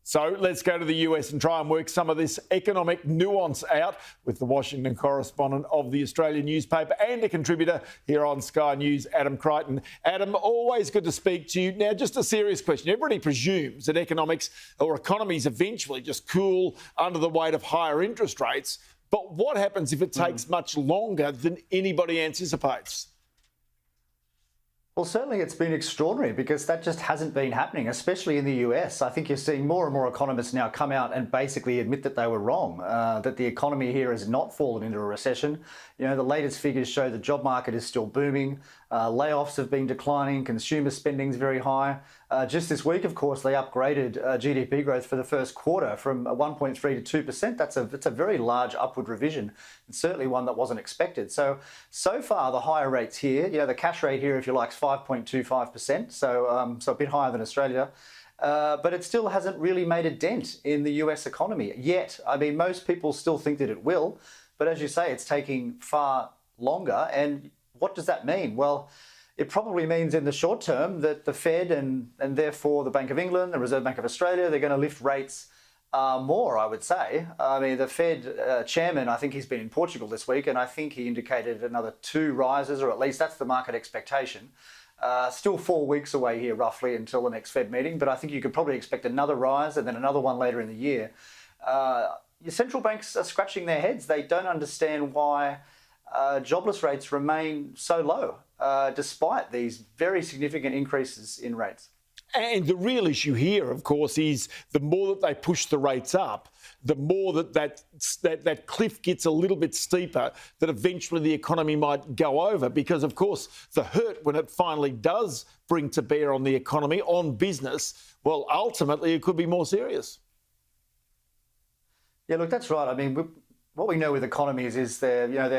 So let's go to the US and try and work some of this economic nuance out with the Washington correspondent of the Australian newspaper and a contributor here on Sky News, Adam Crichton. Adam, always good to speak to you. Now, just a serious question. Everybody presumes that economics or economies eventually just cool under the weight of higher interest rates. But what happens if it takes much longer than anybody anticipates? Well, certainly it's been extraordinary because that just hasn't been happening, especially in the US. I think you're seeing more and more economists now come out and basically admit that they were wrong, that the economy here has not fallen into a recession. You know, the latest figures show the job market is still booming. Layoffs have been declining. Consumer spending is very high. Just this week, of course, they upgraded GDP growth for the first quarter from 1.3 to 2%. That's a very large upward revision, and certainly one that wasn't expected. So far, the higher rates here, you know, the cash rate here, if you like, is 5.25%, so a bit higher than Australia. But it still hasn't really made a dent in the US economy yet. I mean, most people still think that it will, but as you say, it's taking far longer. And what does that mean? Well, it probably means in the short term that the Fed and therefore the Bank of England, the Reserve Bank of Australia, they're going to lift rates more, I would say. I mean, the Fed chairman, I think he's been in Portugal this week, and I think he indicated another 2 rises, or at least that's the market expectation. Still 4 weeks away here, roughly, until the next Fed meeting, but I think you could probably expect another rise and then another one later in the year. Your central banks are scratching their heads. They don't understand why jobless rates remain so low, despite these very significant increases in rates. And the real issue here, of course, is the more that they push the rates up, the more that cliff gets a little bit steeper, that eventually the economy might go over. Because, of course, the hurt when it finally does bring to bear on the economy, on business, well, ultimately it could be more serious. Yeah, look, that's right. I mean, what we know with economies is they're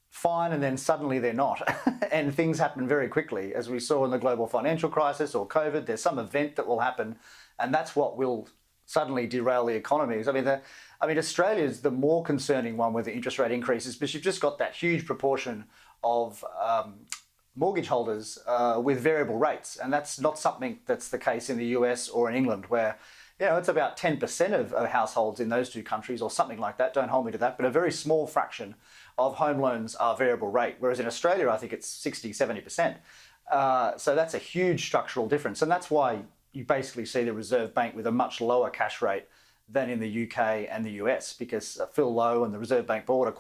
fine and then suddenly they're not. And things happen very quickly. As we saw in the global financial crisis or COVID, there's some event that will happen, and that's what will suddenly derail the economies. I mean, Australia's the more concerning one with the interest rate increases, because you've just got that huge proportion of mortgage holders with variable rates. And that's not something that's the case in the US or in England, where, you know, it's about 10% of households in those 2 countries or something like that. Don't hold me to that, but a very small fraction of home loans are variable rate, whereas in Australia, I think it's 60, 70%. So that's a huge structural difference. And that's why you basically see the Reserve Bank with a much lower cash rate than in the UK and the US, because Phil Lowe and the Reserve Bank Board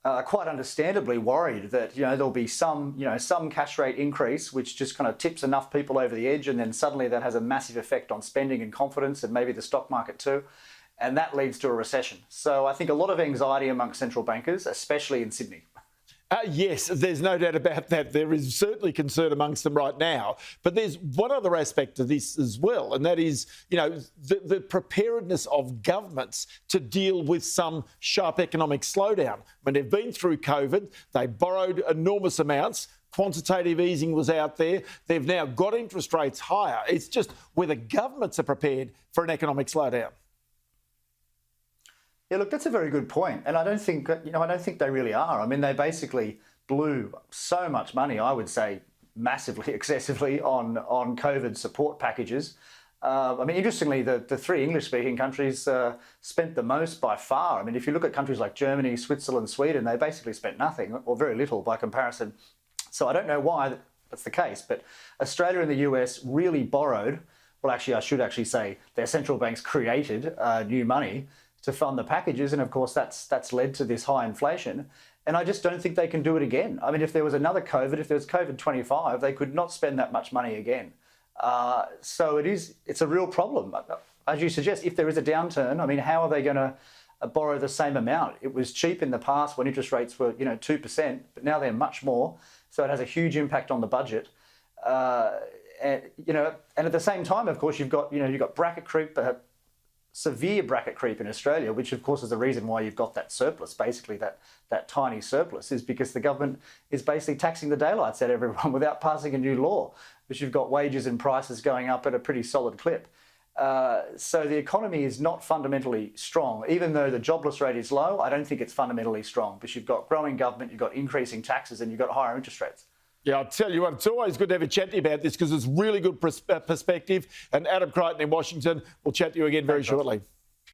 are quite understandably worried that, you know, there'll be some cash rate increase, which just kind of tips enough people over the edge, and then suddenly that has a massive effect on spending and confidence, and maybe the stock market too. And that leads to a recession. So I think a lot of anxiety amongst central bankers, especially in Sydney. Yes, there's no doubt about that. There is certainly concern amongst them right now. But there's one other aspect to this as well, and that is, you know, the preparedness of governments to deal with some sharp economic slowdown. When they've been through COVID, they borrowed enormous amounts. Quantitative easing was out there. They've now got interest rates higher. It's just whether governments are prepared for an economic slowdown. Yeah, look, that's a very good point. And I don't think they really are. I mean, they basically blew so much money, I would say massively, excessively, on COVID support packages. I mean, interestingly, the 3 English-speaking countries spent the most by far. I mean, if you look at countries like Germany, Switzerland, Sweden, they basically spent nothing or very little by comparison. So I don't know why that's the case, but Australia and the US really borrowed. Well, actually, I should actually say their central banks created new money to fund the packages, and of course that's led to this high inflation. And I just don't think they can do it again. I mean, if there was another COVID, if there was COVID 25, they could not spend that much money again. So it's a real problem. As you suggest, if there is a downturn, I mean, how are they going to borrow the same amount? It was cheap in the past when interest rates were, 2%, but now they're much more. So it has a huge impact on the budget. And at the same time, of course, you've got bracket creep, severe bracket creep in Australia, which of course is the reason why you've got that surplus. Basically, that tiny surplus is because the government is basically taxing the daylights out of everyone without passing a new law, which you've got wages and prices going up at a pretty solid clip. So the economy is not fundamentally strong. Even though the jobless rate is low, I don't think it's fundamentally strong, because you've got growing government, you've got increasing taxes, and you've got higher interest rates. Yeah, I'll tell you what, it's always good to have a chat to you about this because it's really good perspective. And Adam Crichton in Washington, we'll chat to you again very shortly.